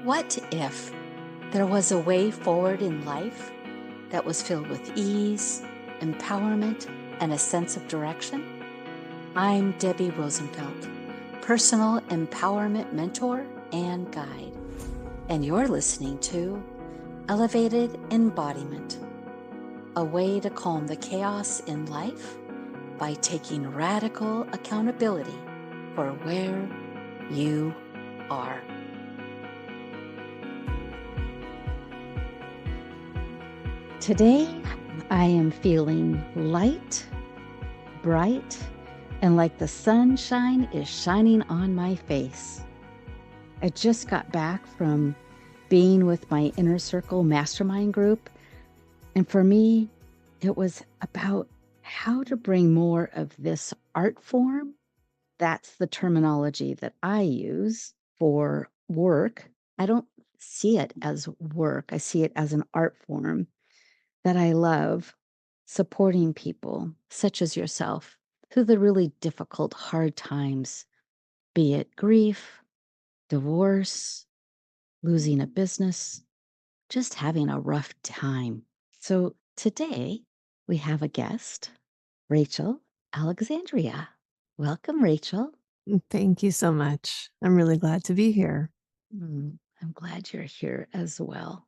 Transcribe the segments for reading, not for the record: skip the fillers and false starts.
What if there was a way forward in life that was filled with ease, empowerment, and a sense of direction? I'm Debbie Rosenfeld, personal empowerment mentor and guide, and you're listening to Elevated Embodiment, a way to calm the chaos in life by taking radical accountability for where you are. Today, I am feeling light, bright, and like the sunshine is shining on my face. I just got back from being with my Inner Circle mastermind group, and for me, it was about how to bring more of this art form. That's the terminology that I use for work. I don't see it as work. I see it as an art form that I love, supporting people such as yourself through the really difficult, hard times, be it grief, divorce, losing a business, just having a rough time. So today we have a guest, Rachel Alexandria. Welcome, Rachel. Thank you so much. I'm really glad to be here. I'm glad you're here as well.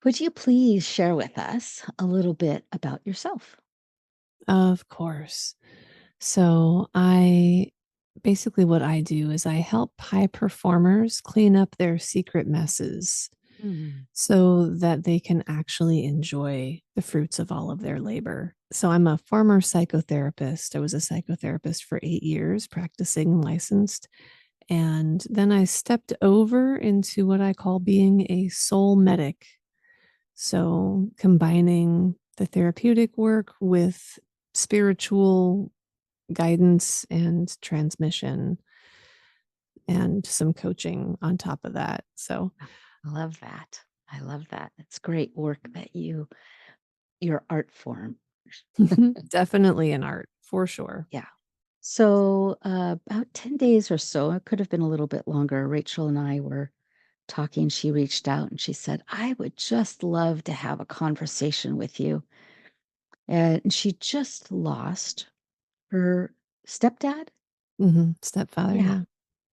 Would you please share with us a little bit about yourself? Of course. So, what I do is I help high performers clean up their secret messes Mm. so that they can actually enjoy the fruits of all of their labor. So, I'm a former psychotherapist. I was a psychotherapist for 8 years, practicing and licensed. And then I stepped over into what I call being a soul medic. So, combining the therapeutic work with spiritual guidance and transmission and some coaching on top of that. So, I love that. I love that. It's great work that your art form. definitely an art for sure. Yeah. So, about 10 days or so, it could have been a little bit longer. Rachel and I were talking. She reached out and she said, I would just love to have a conversation with you. And she just lost her stepdad. Stepfather, Yeah. yeah.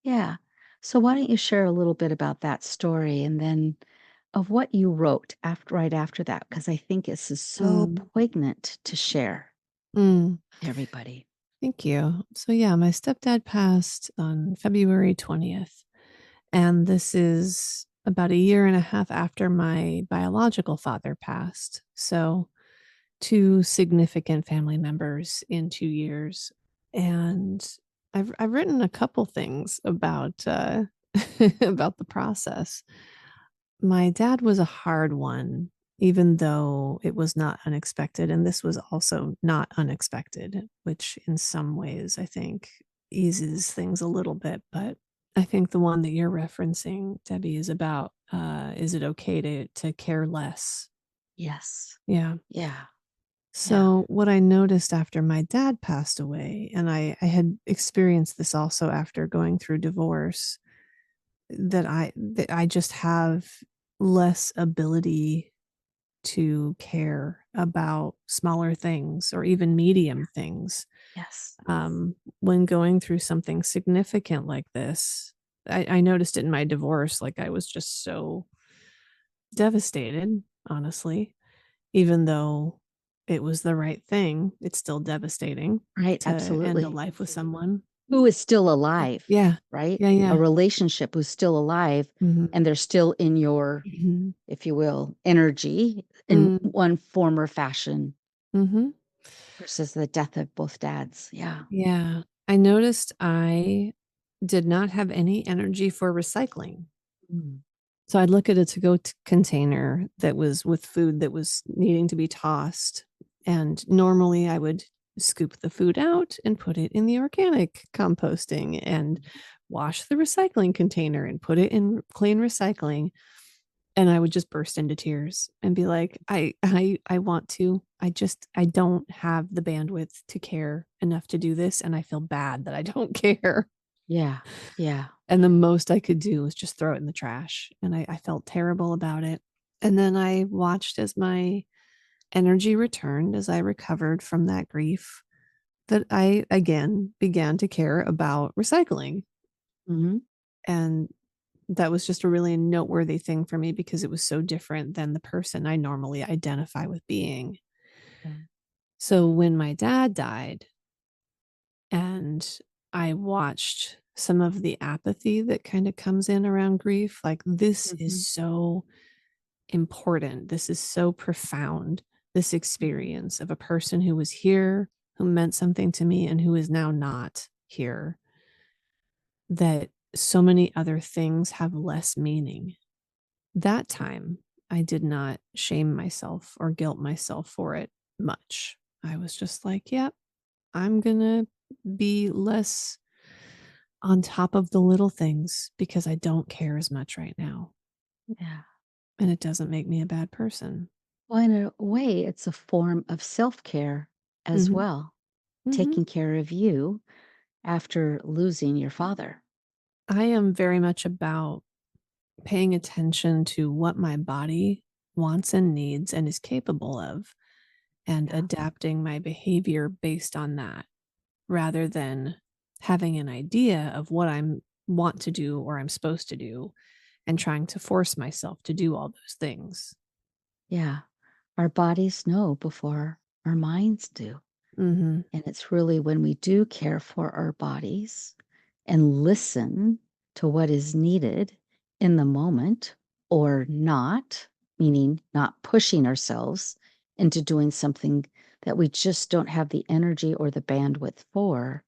Yeah. So, why don't you share a little bit about that story and then of what you wrote right after that? Because I think this is so Mm, poignant to share mm, with everybody. thank you. So, yeah, my stepdad passed on February 20th. And this is about a year and a half after my biological father passed. So, two significant family members in 2 years. And I've written a couple things about about the process. My dad was a hard one, even though it was not unexpected, and this was also not unexpected, which in some ways I think eases things a little bit. But I think the one that you're referencing, Debbie, is about is it okay to care less? Yes. Yeah. Yeah. Yeah. So, what I noticed after my dad passed away, and I had experienced this also after going through divorce, that I just have less ability to care about smaller things or even medium things. Yes. When going through something significant like this, I noticed it in my divorce. Like I was just so devastated, honestly, even though it was the right thing, it's still devastating Right. to end a Absolutely. life with someone. Who is still alive, Yeah. right? Yeah, A yeah. relationship who's still alive Mhm. and they're still in your, Mhm. if you will, energy in Mm, one form or fashion mhm. versus the death of both dads. Yeah. Yeah. I noticed I did not have any energy for recycling. Mm. So I'd look at a to-go container that was with food that was needing to be tossed, and normally I would scoop the food out and put it in the organic composting and wash the recycling container and put it in clean recycling, and I would just burst into tears and be like, I want to. I don't have the bandwidth to care enough to do this, and I feel bad that I don't care." Yeah. Yeah. And the most I could do was just throw it in the trash. And I felt terrible about it. And then I watched as my energy returned, as I recovered from that grief, that I again began to care about recycling. Hmm. And that was just a really noteworthy thing for me because it was so different than the person I normally identify with being. Yeah. So when my dad died and I watched some of the apathy that kind of comes in around grief, like this is Hmm. so important. This is so profound. This experience of a person who was here, who meant something to me, and who is now not here, that so many other things have less meaning. That time, I did not shame myself or guilt myself for it much. I was just like, yep, I'm going to be less on top of the little things because I don't care as much right now. Yeah. And it doesn't make me a bad person. Well, in a way, it's a form of self care as Mm-hmm. well, Mm-hmm. taking care of you after losing your father. I am very much about paying attention to what my body wants and needs and is capable of, and Yeah. adapting my behavior based on that rather than having an idea of what I'm want to do or I'm supposed to do and trying to force myself to do all those things. Yeah. Our bodies know before our minds do. Mm-hmm. And it's really when we do care for our bodies and listen to what is needed in the moment or not, meaning not pushing ourselves into doing something that we just don't have the energy or the bandwidth for,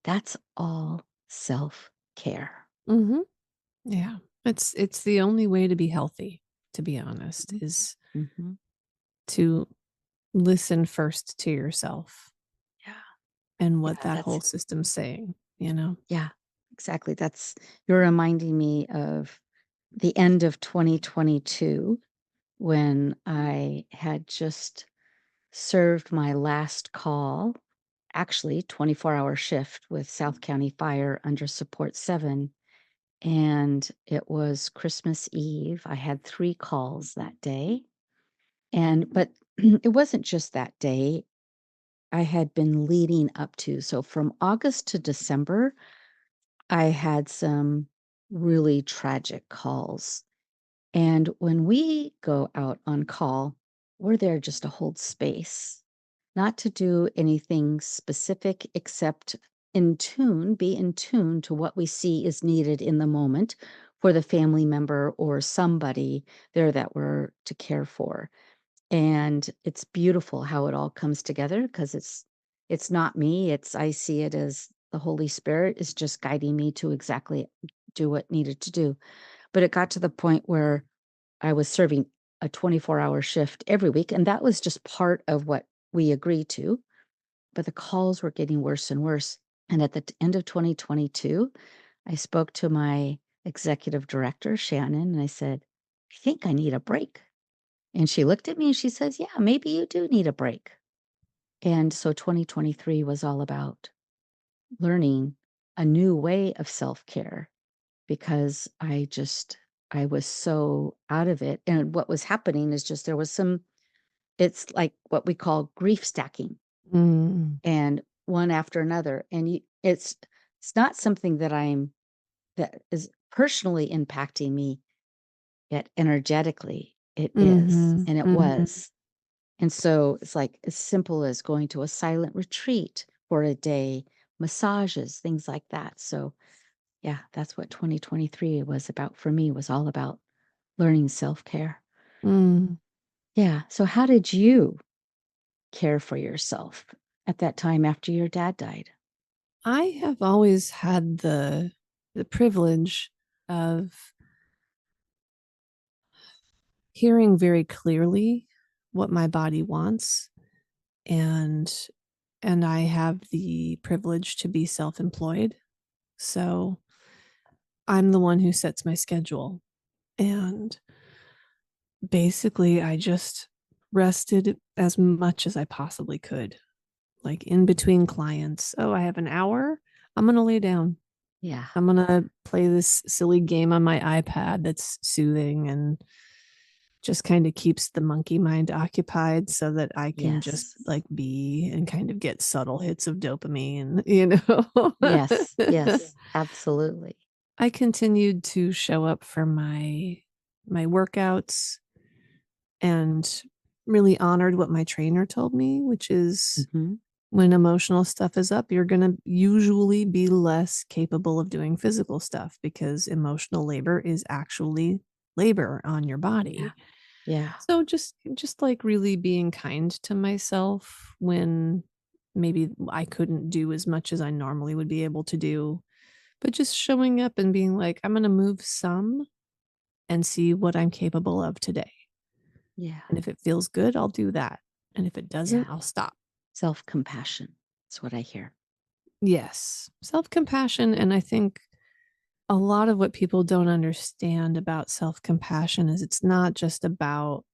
that's all self care. Mm-hmm. Yeah. It's the only way to be healthy, to be honest, is Mm-hmm. to listen first to yourself Yeah. and what Yeah. that whole That's, system's saying, you know? yeah, exactly. You're reminding me of the end of 2022 when I had just served my last call, actually 24-hour shift with South County Fire under Support 7. And it was Christmas Eve. I had 3 calls that day. But it wasn't just that day. I had been leading up to. So from August to December, I had some really tragic calls. And when we go out on call, we're there just to hold space, not to do anything specific except be in tune to what we see is needed in the moment for the family member or somebody there that we're to care for. And it's beautiful how it all comes together because it's not me, I see it as the Holy Spirit is just guiding me to exactly do what needed to do. But it got to the point where I was serving a 24-hour shift every week, and that was just part of what we agreed to, but the calls were getting worse and worse, and at the end of 2022, I spoke to my executive director, Shannon, and I said, "I think I need a break." And she looked at me and she says, "Yeah, maybe you do need a break." And so 2023 was all about learning a new way of self-care because I was so out of it, and what was happening is just there was some it's like what we call grief stacking, Mm, and one after another, and it's not something that is personally impacting me, yet energetically it is, mhm, and it mhm, was. And so it's like as simple as going to a silent retreat for a day, massages, things like that. So yeah, that's what 2023 was about for me, was all about learning self-care. mm. Yeah. So how did you care for yourself at that time after your dad died? I have always had the privilege of hearing very clearly what my body wants, and I have the privilege to be self-employed. So I'm the one who sets my schedule. And basically, I just rested as much as I possibly could. Like in between clients, oh, I have an hour. I'm going to lay down. Yeah. I'm going to play this silly game on my iPad that's soothing and just kind of keeps the monkey mind occupied so that I can just Yes. like be and kind of get subtle hits of dopamine, you know. Yes. Yes. Absolutely. I continued to show up for my workouts and really honored what my trainer told me, which is Hmm. when emotional stuff is up, you're going to usually be less capable of doing physical stuff because emotional labor is actually labor on your Yeah. body. Yeah. So just like really being kind to myself when maybe I couldn't do as much as I normally would be able to do, but just showing up and being like, I'm going to move some and see what I'm capable of today. Yeah. And if it feels good, I'll do that. And if it Yeah. doesn't, I'll stop. Self-compassion. That's what I hear. Yes, self-compassion. And I think a lot of what people don't understand about self-compassion is it's not just about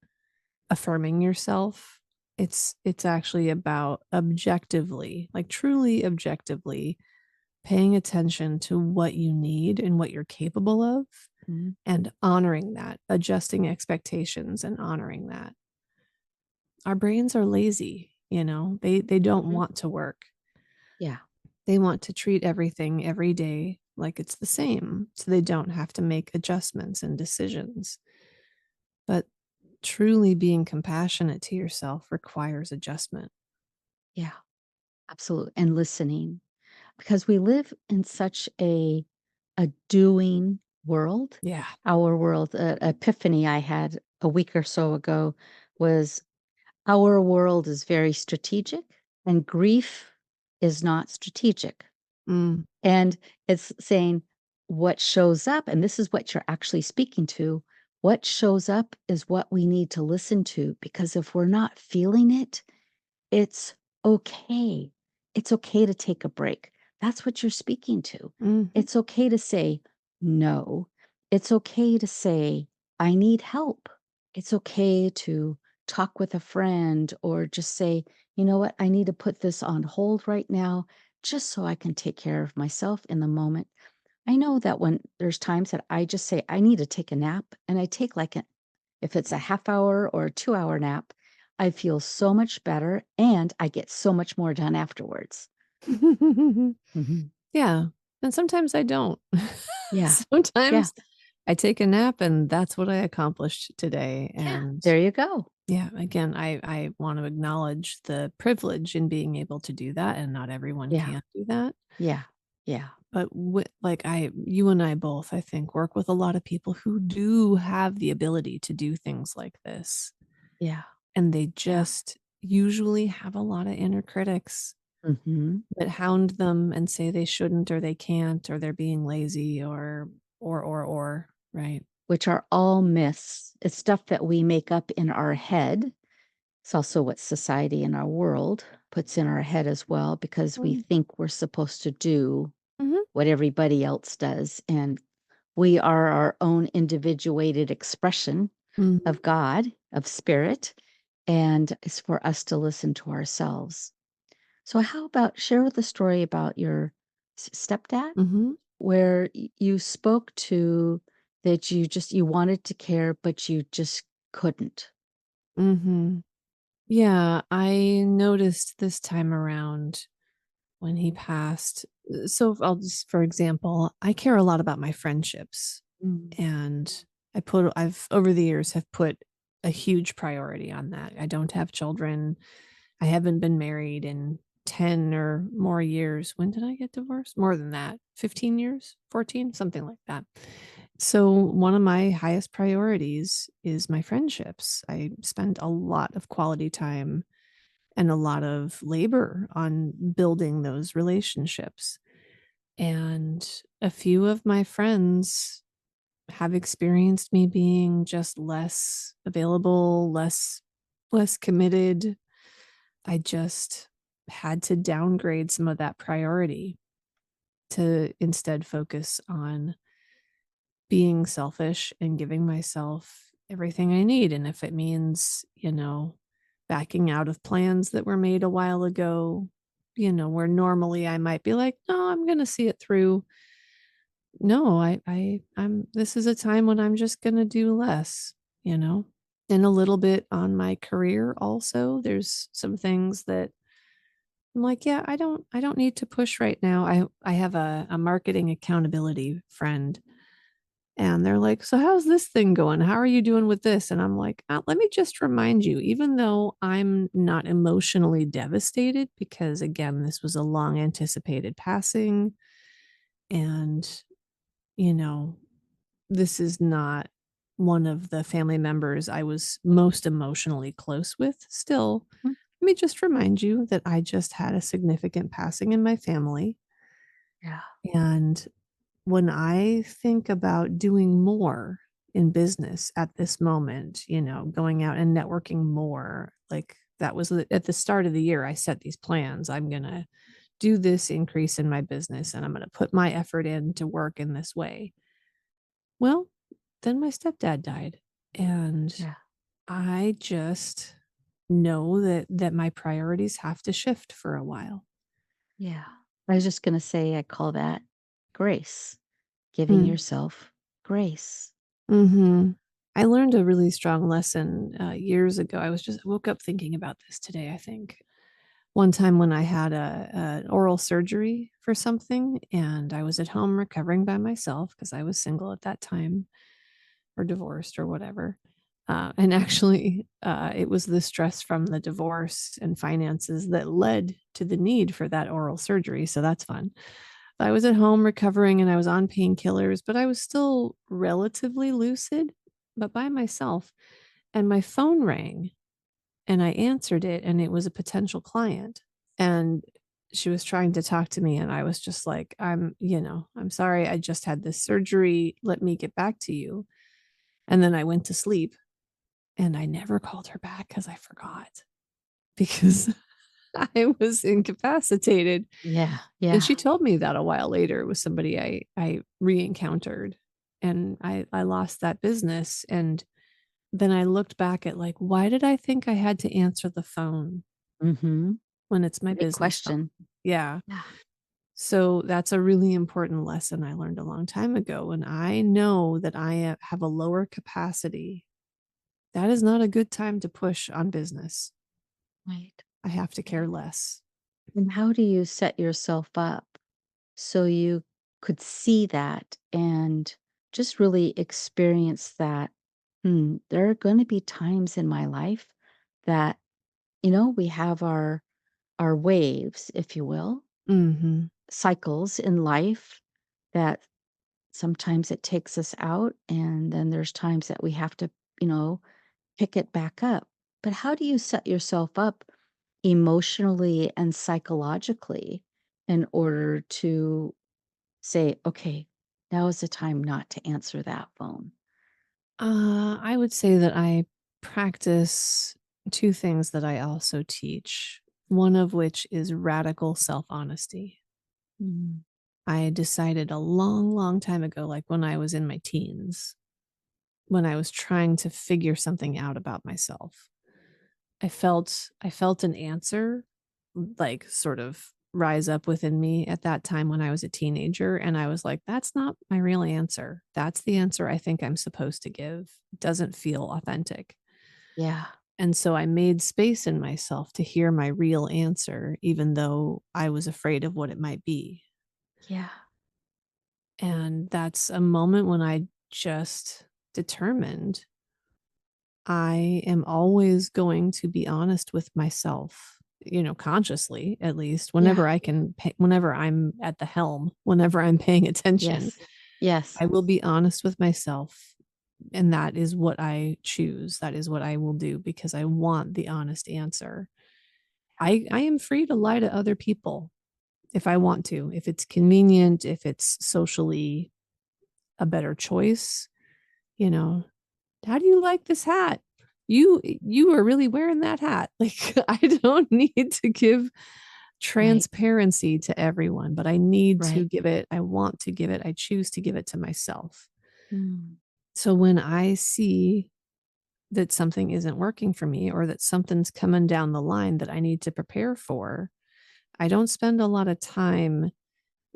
affirming yourself. It's actually about objectively, like truly objectively paying attention to what you need and what you're capable of Mhm. and honoring that, adjusting expectations and honoring that. Our brains are lazy, you know. They don't Mhm. want to work. Yeah. They want to treat everything every day like it's the same so they don't have to make adjustments and decisions. But truly being compassionate to yourself requires adjustment. Yeah. Absolutely. And listening, because we live in such a doing world. Yeah. Our world, epiphany I had a week or so ago was our world is very strategic and grief is not strategic. Mm, And it's saying what shows up, and this is what you're actually speaking to. What shows up is what we need to listen to because if we're not feeling it, it's okay. It's okay to take a break. That's what you're speaking to. mhm, It's okay to say no. It's okay to say, I need help. It's okay to talk with a friend or just say, you know what, I need to put this on hold right now just so I can take care of myself in the moment. I know that when there's times that I just say, I need to take a nap, and I take like if it's a half hour or a 2 hour nap, I feel so much better and I get so much more done afterwards. Mhm. yeah. And sometimes I don't. Yeah. Yeah. Sometimes I take a nap and that's what I accomplished today. Yeah. And There you go. yeah, again, I want to acknowledge the privilege in being able to do that, and not everyone Yeah. can do that. Yeah. Yeah. But like you and I both, I think, work with a lot of people who do have the ability to do things like this, Yeah. and they Yeah. just usually have a lot of inner critics Mhm. that hound them and say they shouldn't or they can't or they're being lazy or right. Which are all myths. It's stuff that we make up in our head. It's also what society and our world puts in our head as well because we Mm, think we're supposed to do mhm, what everybody else does. And we are our own individuated expression mhm, of God, of spirit, and it's for us to listen to ourselves. So, how about share with the story about your stepdad, mhm, where you spoke to that you wanted to care, but you just couldn't. mhm. Yeah, I noticed this time around when he passed. So I'll just, for example, I care a lot about my friendships, Mm. and I've over the years have put a huge priority on that. I don't have children. I haven't been married in 10 or more years. When did I get divorced? More than that. 15 years, 14, something like that. So one of my highest priorities is my friendships. I spend a lot of quality time and a lot of labor on building those relationships. And a few of my friends have experienced me being just less available, less committed. I just had to downgrade some of that priority to instead focus on being selfish and giving myself everything I need. And if it means, backing out of plans that were made a while ago, where normally I might be like, no, I'm going to see it through. no, I'm this is a time when I'm just gonna do less, you know, and a little bit on my career also. There's some things that I'm like, yeah, I don't need to push right now. I have a marketing accountability friend, and they're like, so how's this thing going? How are you doing with this? And I'm like, let me just remind you, even though I'm not emotionally devastated, because again, this was a long anticipated passing, and you know, this is not one of the family members I was most emotionally close with. Still, Mm, let me just remind you that I just had a significant passing in my family. yeah. And when I think about doing more in business at this moment, going out and networking more, like that was at the start of the year, I set these plans. I'm going to do this increase in my business and I'm going to put my effort in to work in this way. Well, then my stepdad died, and Yeah. I just know that my priorities have to shift for a while. Yeah. I was just going to say, I call that grace, giving Mm. yourself grace. Hmm. I learned a really strong lesson years ago. I woke up thinking about this today, I think. One time when I had an oral surgery for something, and I was at home recovering by myself because I was single at that time, or divorced or whatever. And actually, it was the stress from the divorce and finances that led to the need for that oral surgery. So that's fun. I was at home recovering and I was on painkillers, but I was still relatively lucid, but by myself. And my phone rang and I answered it, and it was a potential client. And she was trying to talk to me, and I was just like, I'm sorry, I just had this surgery. Let me get back to you. And then I went to sleep, and I never called her back because I forgot, because I was incapacitated. Yeah. And Yeah. she told me that a while later. It was somebody I re-encountered, and I lost that business. And then I looked back at, like, why did I think I had to answer the phone Mm-hmm. when it's my Great business phone? question. Yeah. Yeah. So that's a really important lesson I learned a long time ago. When I know that I have a lower capacity, that is not a good time to push on business. Right. I have to care Right. less. And how do you set yourself up so you could see that and just really experience that? There are going to be times in my life that, we have our waves, if you will, Mm-hmm. cycles in life that sometimes it takes us out, and then there's times that we have to, you know, pick it back up. But how do you set yourself up emotionally and psychologically in order to say, okay, now is the time not to answer that phone? I would say that I practice two things that I also teach, one of which is radical self honesty. Mm, I decided a long, long time ago, like when I was in my teens, when I was trying to figure something out about myself. I felt an answer like sort of rise up within me at that time when I was a teenager, and I was like, that's not my real answer. That's the answer I think I'm supposed to give. It doesn't feel authentic. yeah, And so I made space in myself to hear my real answer, even though I was afraid of what it might be. yeah, And that's a moment when I just determined I am always going to be honest with myself, consciously, at least, yeah, whenever I'm at the helm, whenever I'm paying attention, yes, yes, I will be honest with myself. And that is what I choose. That is what I will do because I want the honest answer. I am free to lie to other people if I want to, if it's convenient, if it's socially a better choice, you know, how do you like this hat? You are really wearing that hat. Like, I don't need to give right, transparency to everyone, but I need to right. give it. I want to give it. I choose to give it to myself. Mm, So when I see that something isn't working for me, or that something's coming down the line that I need to prepare for, I don't spend a lot of time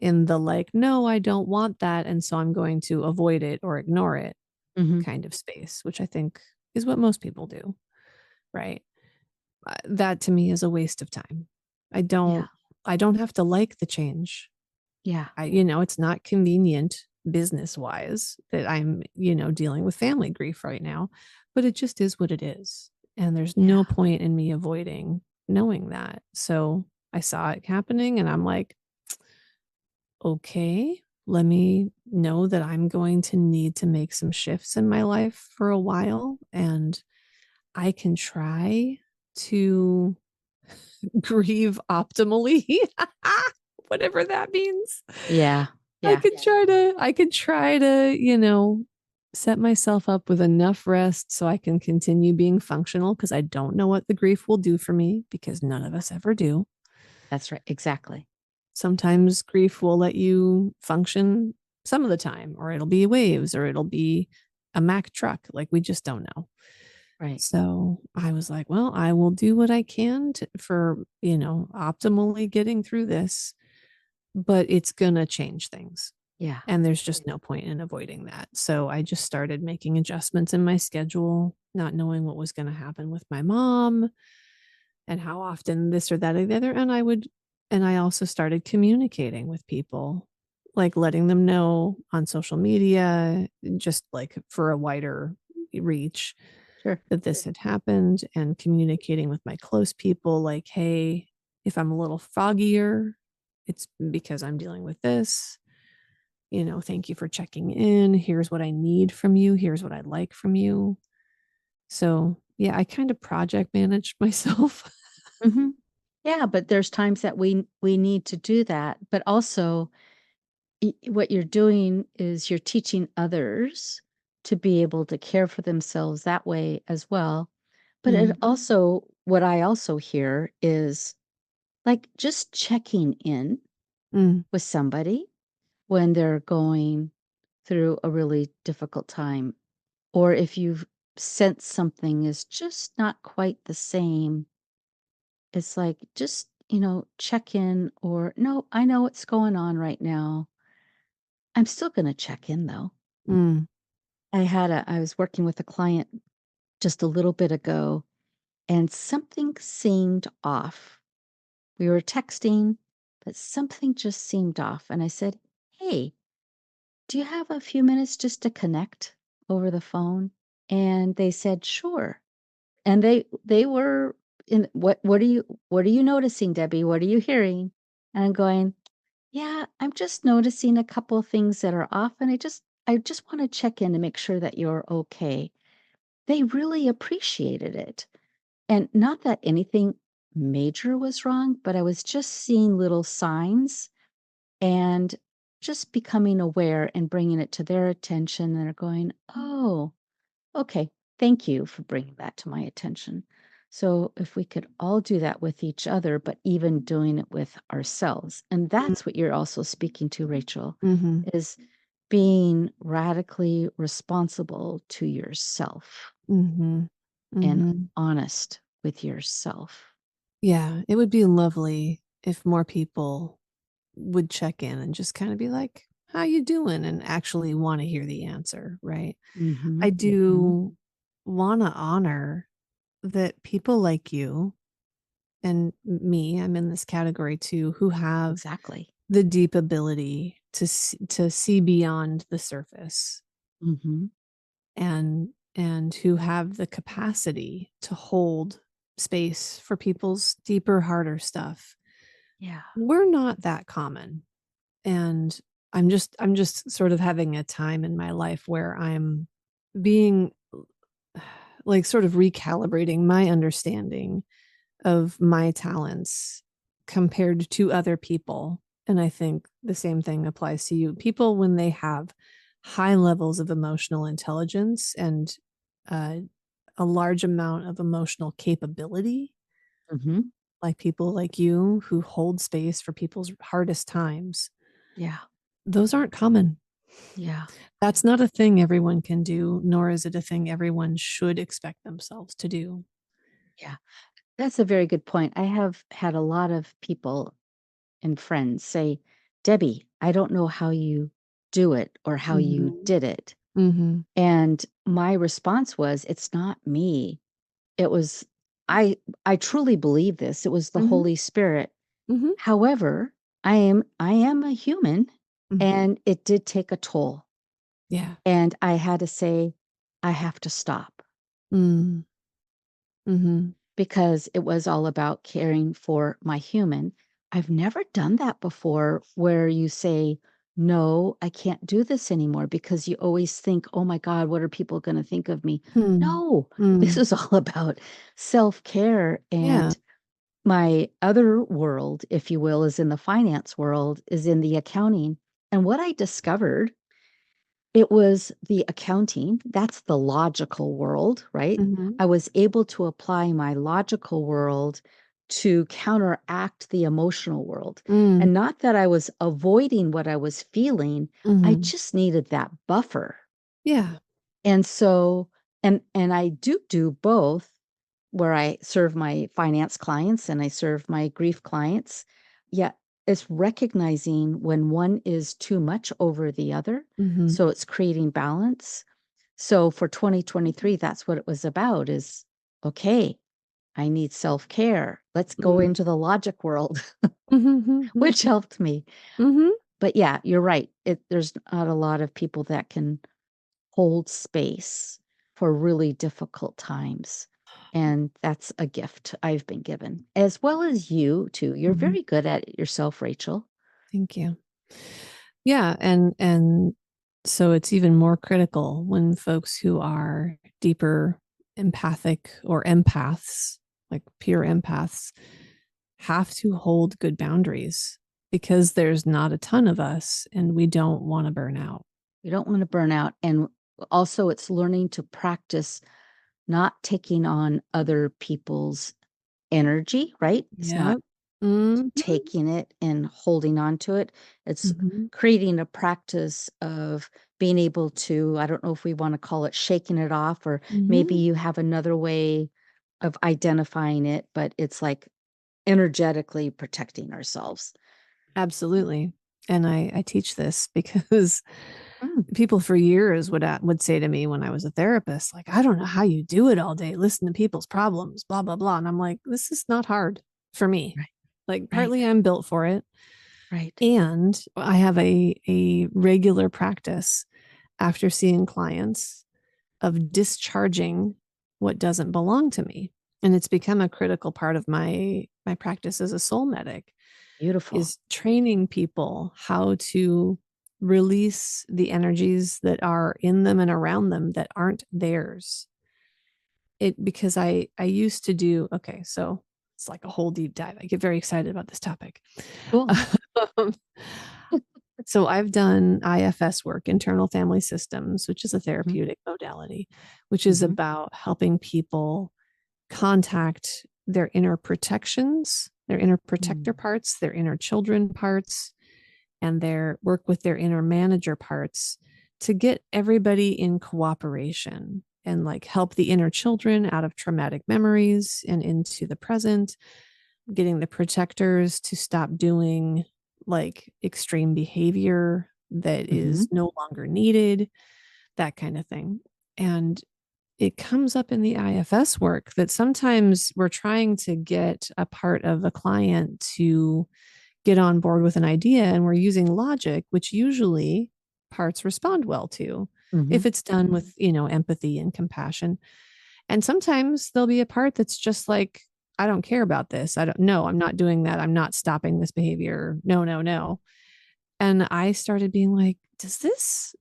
in the like, no, I don't want that. And so I'm going to avoid it or ignore it Mhm. kind of space, which I think is what most people do. Right. That to me is a waste of time. I Yeah. don't, I don't have to like the change. Yeah. It's not convenient business wise that I'm, dealing with family grief right now, but it just is what it is. And there's Yeah. no point in me avoiding knowing that. So I saw it happening and I'm like, okay, let me know that I'm going to need to make some shifts in my life for a while. And I can try to grieve optimally, whatever that means. Yeah. Yeah. I could try to, set myself up with enough rest so I can continue being functional because I don't know what the grief will do for me because none of us ever do. That's right. Exactly. Sometimes grief will let you function some of the time, or it'll be waves, or it'll be a Mack truck. Like we just don't know. Right. So I was like, well, I will do what I can for, optimally getting through this, but it's going to change things. Yeah. And there's just no point in avoiding that. So I just started making adjustments in my schedule, not knowing what was going to happen with my mom and how often this or that or the other. And I also started communicating with people, like letting them know on social media, just like for a wider reach Sure. that this had happened and communicating with my close people, like, hey, if I'm a little foggier, it's because I'm dealing with this. Thank you for checking in. Here's what I need from you. Here's what I'd like from you. So, yeah, I kind of project managed myself. Mhm. Yeah, but there's times that we need to do that, but also what you're doing is you're teaching others to be able to care for themselves that way as well. But it also, what I also hear is like just checking in Mm, with somebody when they're going through a really difficult time, or if you've sensed something is just not quite the same. It's like, just, check in, or no, I know what's going on right now. I'm still going to check in though. mm, I was working with a client just a little bit ago, and something seemed off. We were texting, but something just seemed off. And I said, "Hey, do you have a few minutes just to connect over the phone?" And they said, "Sure." And they were in, what are you noticing, Debbie? What are you hearing? And I'm going, "Yeah, I'm just noticing a couple of things that are off, and I just want to check in to make sure that you're okay." They really appreciated it. And not that anything major was wrong, but I was just seeing little signs and just becoming aware and bringing it to their attention. And they're going, "Oh, okay. Thank you for bringing that to my attention." So, if we could all do that with each other, but even doing it with ourselves. And mm, that's what you're also speaking to, Rachel, mhm, is being radically responsible to yourself mhm, and mhm. honest with yourself. Yeah, it would be lovely if more people would check in and just kind of be like, "How you doing?" and actually want to hear the answer, right? I Mhm. do want to honor that people like you and me, I'm in this category too, who have Exactly. the deep ability to see beyond the surface Mhm. and who have the capacity to hold space for people's deeper, harder stuff. Yeah. We're not that common. And I'm just sort of having a time in my life where I'm being like sort of recalibrating my understanding of my talents compared to other people. And I think the same thing applies to you. People, when they have high levels of emotional intelligence and uh, a large amount of emotional capability, Mhm. like people like you who hold space for people's hardest times, Yeah. those aren't common. Yeah. That's not a thing everyone can do, nor is it a thing everyone should expect themselves to do. Yeah. That's a very good point. I have had a lot of people and friends say, "Debbie, I don't know how you do it or how you Mhm. did it. Mhm. And my response was, it's not me. It was, I, I truly believe this. It was the Mhm. Holy Spirit. Mhm. However, I am a human Mhm. and it did take a toll. Yeah. And I had to say, I have to stop Mm. Mhm. because it was all about caring for my human. I've never done that before where you say, no, I can't do this anymore because you always think, oh my God, what are people going to think of me? Hmm. No, this Mm. is all about self care. Yeah. And my other world, if you will, is in the finance world, is in the accounting. And what I discovered, it was the accounting. That's the logical world, right? Mhm. I was able to apply my logical world to counteract the emotional world. Mm. And not that I was avoiding what I was feeling, I Mhm. just needed that buffer. Yeah. And so, and I do both where I serve my finance clients and I serve my grief clients. Yet it's recognizing when one is too much over the other. Mhm. So it's creating balance. So for 2023, that's what it was about is okay, I need self-care. Let's go Mm. into the logic world, Mhm. Mhm. which helped me. Mhm. But yeah, you're right. There's not a lot of people that can hold space for really difficult times. And that's a gift I've been given, as well as you too. You're Mhm. very good at it yourself, Rachel. Thank you. Yeah, and so it's even more critical when folks who are deeper empathic or empaths, like pure empaths, have to hold good boundaries because there's not a ton of us and we don't want to burn out. You don't want to burn out. And also, it's learning to practice not taking on other people's energy, right? It's not Yep. Mhm. taking it and holding on to it. It's Mhm. creating a practice of being able to, I don't know if we want to call it shaking it off, or maybe Mhm. you have another way of identifying it, but it's like energetically protecting ourselves. Absolutely. And I teach this because Mm, people for years would say to me when I was a therapist, like, I don't know how you do it all day, listen to people's problems, blah, blah, blah. And I'm like, this is not hard for me. right, Like, right, partly I'm built for it. right. And I have a regular practice after seeing clients of discharging what doesn't belong to me. And it's become a critical part of my practice as a soul medic Beautiful. is training people how to release the energies that are in them and around them that aren't theirs. It because I used to do okay, so it's like a whole deep dive. I get very excited about this topic. Cool. Um, so I've done IFS work, internal family systems, which is a Mhm, therapeutic modality, which is mhm, about helping people contact their inner protections, their inner protector mm, parts, their inner children parts, and their work with their inner manager parts to get everybody in cooperation and like help the inner children out of traumatic memories and into the present, getting the protectors to stop doing like extreme behavior that mhm, is no longer needed, that kind of thing. And it comes up in the IFS work that sometimes we're trying to get a part of a client to get on board with an idea and we're using logic, which usually parts respond well to mhm. if it's done with, empathy and compassion. And sometimes there'll be a part that's just like, I don't care about this. I don't know. I'm not doing that. I'm not stopping this behavior. No, no, no. And I started being like, does this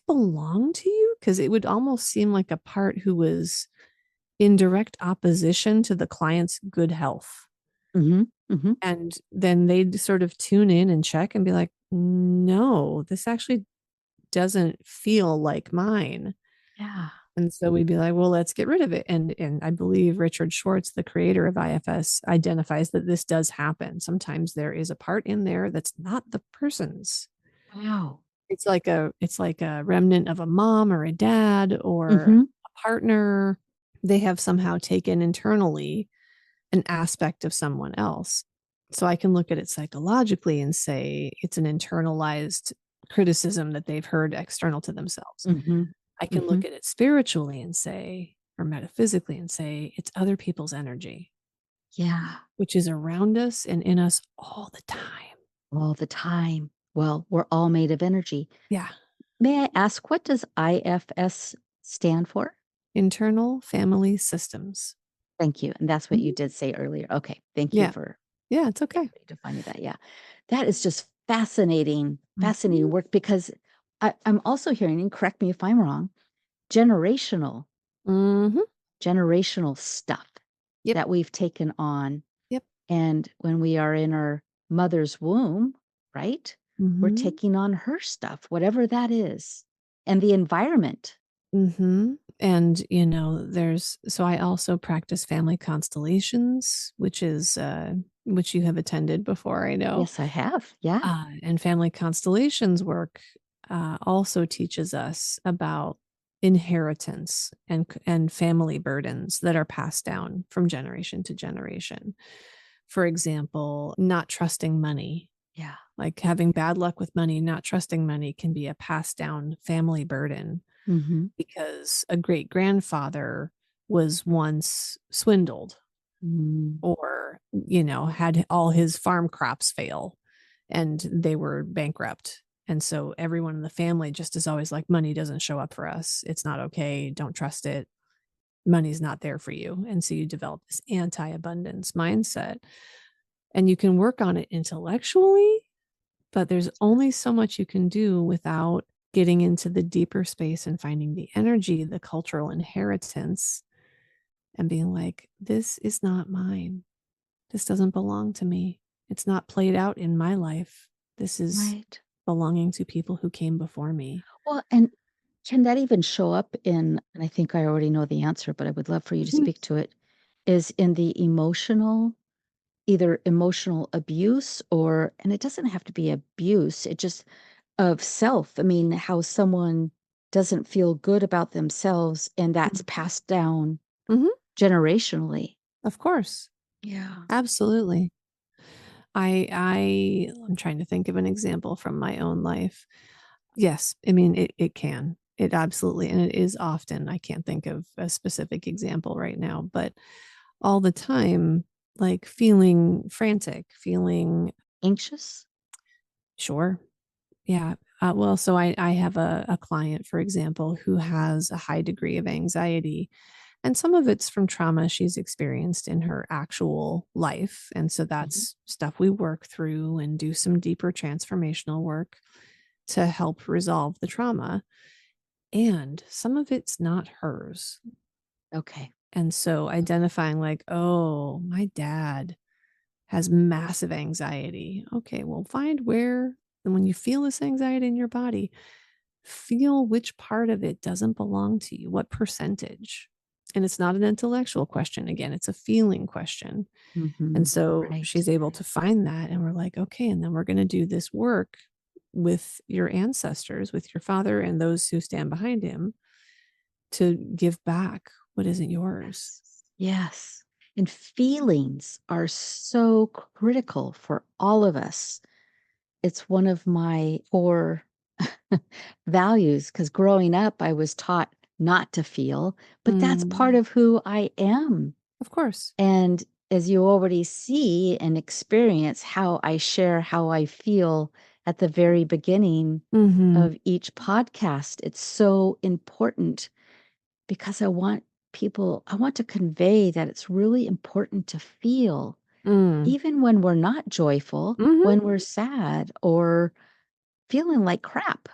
belong to you? Because it would almost seem like a part who was in direct opposition to the client's good health. Mhm, mhm. And then they'd sort of tune in and check and be like, no, this actually doesn't feel like mine. Yeah. And so we'd be like, well, let's get rid of it. And I believe Richard Schwartz, the creator of IFS, identifies that this does happen. Sometimes there is a part in there that's not the person's. Wow. It's like a remnant of a mom or a dad or Mhm. a partner. They have somehow taken internally an aspect of someone else. So I can look at it psychologically and say it's an internalized criticism that they've heard external to themselves. Mm-hmm. I can Mm-hmm. look at it spiritually and say, or metaphysically and say, it's other people's energy, Yeah. which is around us and in us all the time. All the time. Well, we're all made of energy. Yeah. May I ask, what does IFS stand for? Internal family systems. Thank you. And that's what you Mhm. did say earlier. Okay. Thank you Yeah. for Yeah, it's okay. defining that. Yeah. That is just fascinating, fascinating Mhm. work because I'm also hearing, and correct me if I'm wrong, generational, Mhm. generational stuff Yep. that we've taken on. Yep. And when we are in our mother's womb, right? We're Mhm. taking on her stuff, whatever that is, and the environment. And so I also practice family constellations, which you have attended before, I know. Yes, I have. Yeah. And family constellations work also teaches us about inheritance and family burdens that are passed down from generation to generation. For example, not trusting money, Yeah. like having bad luck with money, not trusting money can be a passed down family burden Mm-hmm. because a great grandfather was once swindled Mm. or, had all his farm crops fail and they were bankrupt. And so everyone in the family just is always like, money doesn't show up for us. It's not okay. Don't trust it. Money's not there for you. And so you develop this anti abundance mindset and you can work on it intellectually, but there's only so much you can do without getting into the deeper space and finding the energy, the cultural inheritance, and being like, this is not mine. This doesn't belong to me. It's not played out in my life. This is Right. belonging to people who came before me. Well, and can that even show up in, and I think I already know the answer, but I would love for you to speak to it, is in the emotional, either emotional abuse or, and it doesn't have to be abuse, it just of self. I mean, how someone doesn't feel good about themselves and that's passed down Mm-hmm. generationally. Of course. Yeah. Absolutely. I'm trying to think of an example from my own life. Yes, I mean it can. It absolutely, and it is often. I can't think of a specific example right now, but all the time, like feeling frantic, feeling Anxious? sure. Yeah. Well, so I have a client, for example, who has a high degree of anxiety, and some of it's from trauma she's experienced in her actual life. And so Mhm. that's stuff we work through and do some deeper transformational work to help resolve the trauma. And some of it's not hers. Okay. And so identifying, like, oh, my dad has massive anxiety. Okay, well, find where, and when you feel this anxiety in your body, feel which part of it doesn't belong to you, what percentage. And it's not an intellectual question. Again, it's a feeling question. And Mhm. so Right. she's able to find that. And we're like, okay, and then we're going to do this work with your ancestors, with your father and those who stand behind him to give back what isn't yours. Yes. Yes. And feelings are so critical for all of us. It's one of my core values because growing up, I was taught not to feel, but that's part Mm, of who I am. of course. And as you already see and experience how I share how I feel at the very beginning Mm-hmm. of each podcast, it's so important because I want to convey that it's really important to feel, Mm. even when we're not joyful, Mm-hmm. when we're sad or feeling like crap.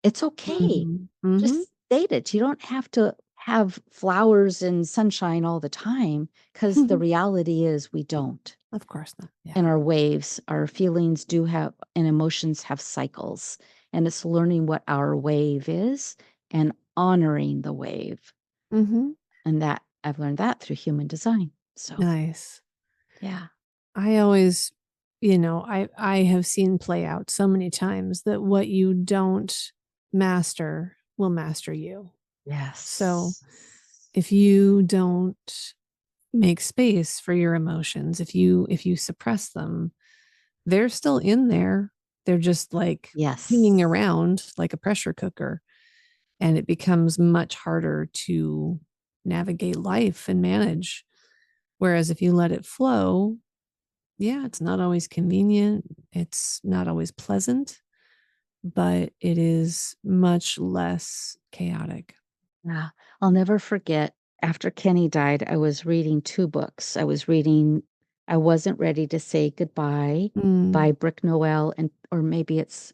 It's okay. Mm-hmm. Mm-hmm. Just state it. You don't have to have flowers and sunshine all the time because the reality is we don't. Of course not. Yeah. And our waves, our feelings do have, and emotions have cycles. And it's learning what our wave is and honoring the wave. Mm-hmm. And that I've learned that through human design. So, Nice. yeah. I always, I have seen play out so many times that what you don't master will master you. So Yes. if you don't make space for your emotions, if you suppress them, they're still in there. They're just like hanging Yes. around like a pressure cooker. And it becomes much harder to navigate life and manage. Whereas if you let it flow, yeah, it's not always convenient, it's not always pleasant, but it is much less chaotic. Yeah. I'll never forget after Kenny died, I was reading 2 books. I was reading I Wasn't Ready to Say Goodbye Mm, by Brooke Noel, and or maybe it's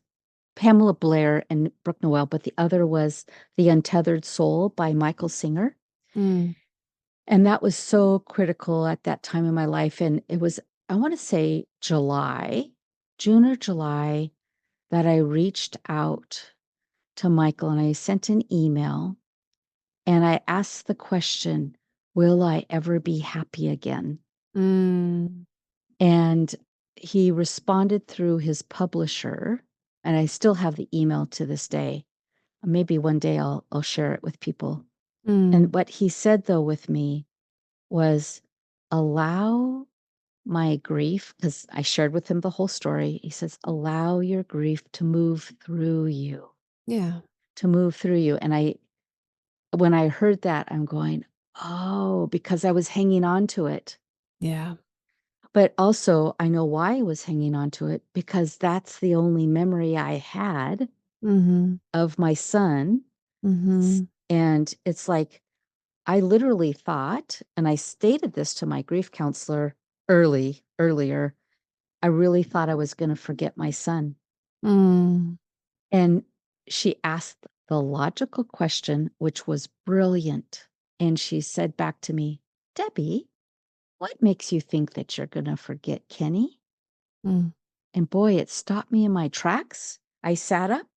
Pamela Blair and Brooke Noel, but the other was The Untethered Soul by Michael Singer. mm, And that was so critical at that time in my life. And it was, I want to say July, June or July, that I reached out to Michael and I sent an email and I asked the question, will I ever be happy again? mm, And he responded through his publisher. And I still have the email to this day. Maybe one day I'll share it with people. mm, And what he said though with me was allow my grief, because I shared with him the whole story. He says, allow your grief to move through you, yeah, to move through you. And when I heard that, I'm going, oh, because I was hanging on to it. yeah. But also, I know why I was hanging on to it because that's the only memory I had Mm-hmm. of my son. Mm-hmm. And it's like, I literally thought, and I stated this to my grief counselor earlier, I really thought I was going to forget my son. Mm, And she asked the logical question, which was brilliant. And she said back to me, Debbie, what makes you think that you're going to forget Kenny? mm. And boy, it stopped me in my tracks. I sat up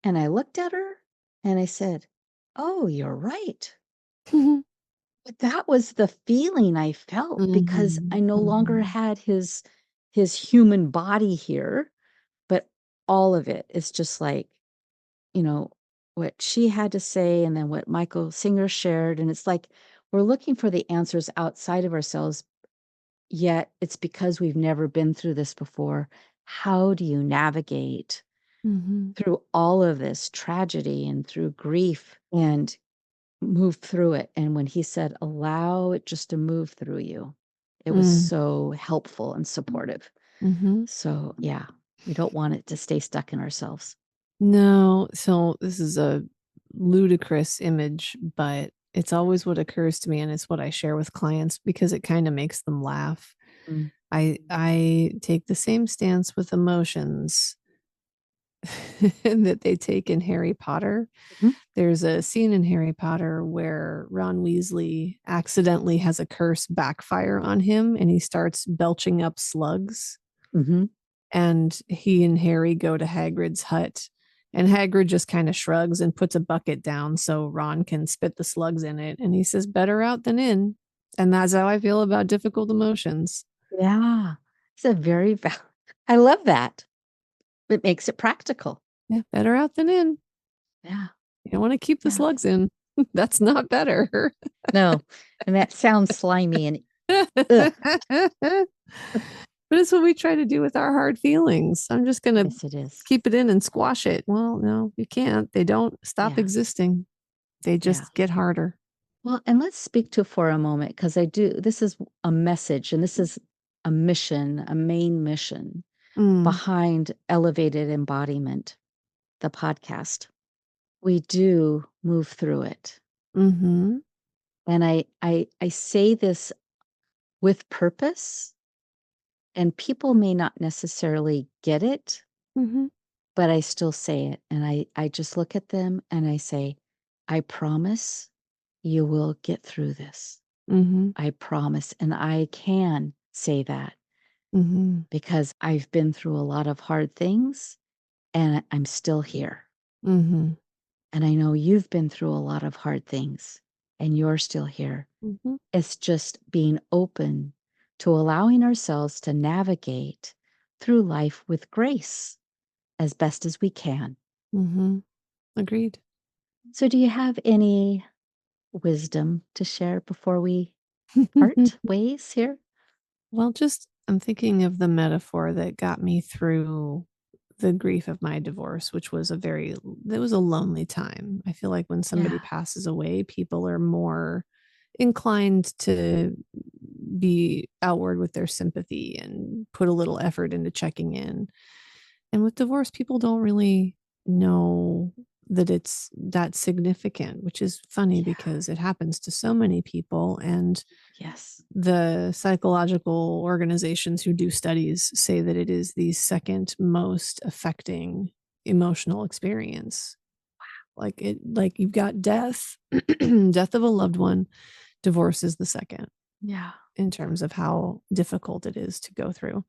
and I looked at her and I said, oh, you're right. But that was the feeling I felt because Mhm, I no longer mhm, had his human body here, but all of it is just like, you know, what she had to say and then what Michael Singer shared. And it's like we're looking for the answers outside of ourselves, yet it's because we've never been through this before. How do you navigate mhm, through all of this tragedy and through grief and move through it? And when he said, allow it just to move through you, it was mm, so helpful and supportive. mhm. So, yeah, we don't want it to stay stuck in ourselves. No, so this is a ludicrous image, but it's always what occurs to me, and it's what I share with clients because it kind of makes them laugh. Mm. I take the same stance with emotions that they take in Harry Potter. Mhm. There's a scene in Harry Potter where Ron Weasley accidentally has a curse backfire on him and he starts belching up slugs. Mhm. And he and Harry go to Hagrid's hut. And Hagrid just kind of shrugs and puts a bucket down so Ron can spit the slugs in it. And he says, better out than in. And that's how I feel about difficult emotions. Yeah. It's a very I love that. It makes it practical. Yeah, better out than in. Yeah. You don't want to keep the Yeah. slugs in. That's not better. No. And that sounds slimy and ugh. But it's what we try to do with our hard feelings. I'm just going to Yes, it is. keep it in and squash it. Well, no, you can't. They don't stop Yeah. existing, they Yeah. just get harder. Well, and let's speak to for a moment because this is a message and this is a mission, a main mission Mm, behind Elevated Embodiment, the podcast. We do move through it. mm-hmm, And I say this with purpose, and people may not necessarily get it, mm-hmm, but I still say it. And I just look at them and I say, I promise you will get through this. mm-hmm, I promise. And I can say that mm-hmm, because I've been through a lot of hard things and I'm still here. mm-hmm, And I know you've been through a lot of hard things and you're still here. mm-hmm, It's just being open to allowing ourselves to navigate through life with grace as best as we can. mm-hmm. Agreed. So, do you have any wisdom to share before we part ways here? Well, just I'm thinking of the metaphor that got me through the grief of my divorce, which was it was a lonely time. I feel like when somebody Yeah. passes away, people are more inclined to be outward with their sympathy and put a little effort into checking in. And with divorce, people don't really know that it's that significant, which is funny Yeah. because it happens to so many people. And Yes. the psychological organizations who do studies say that it is the second most affecting emotional experience. Like you've got death, death of a loved one, divorce is the second Yeah. in terms of how difficult it is to go through.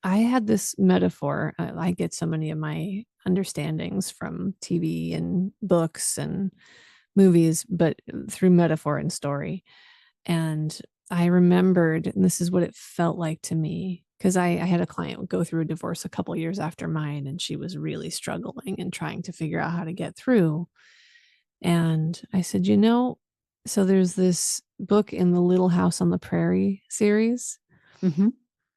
I had this metaphor. I get so many of my understandings from TV and books and movies, but through metaphor and story. And I remembered, and this is what it felt like to me, because I had a client go through a divorce a couple years after mine, and she was really struggling and trying to figure out how to get through. And I said, so there's this book in the Little House on the Prairie series, Mm-hmm.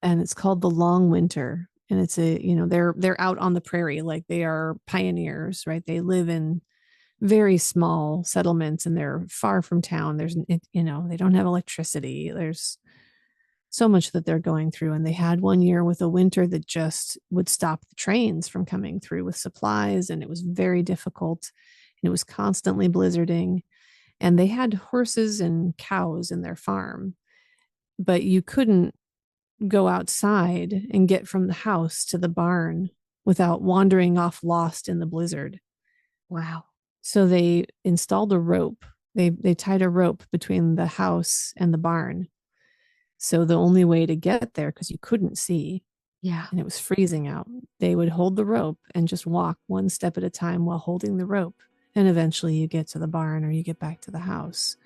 and it's called The Long Winter. And it's they're out on the prairie, like they are pioneers, right? They live in very small settlements and they're far from town. They don't have electricity. There's so much that they're going through. And they had one year with a winter that just would stop the trains from coming through with supplies. And it was very difficult. And it was constantly blizzarding. And they had horses and cows in their farm, but you couldn't go outside and get from the house to the barn without wandering off lost in the blizzard. Wow. So they installed a rope. They tied a rope between the house and the barn. So the only way to get there, because you couldn't see Yeah. and it was freezing out, they would hold the rope and just walk one step at a time while holding the rope. And eventually you get to the barn or you get back to the house.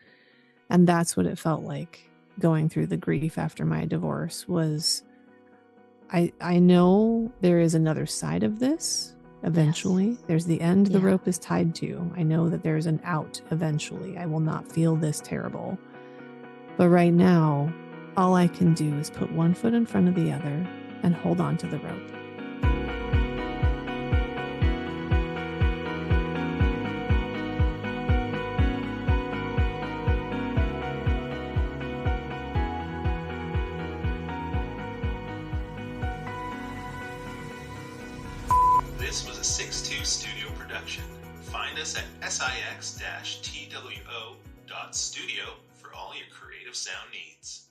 And that's what it felt like going through the grief after my divorce was I know there is another side of this. Eventually, there's the end the rope is tied to. I know that there's an out eventually. I will not feel this terrible. But right now, all I can do is put one foot in front of the other and hold on to the rope. This was a 6-2 studio production. Find us at six-two.studio for all your creative sound needs.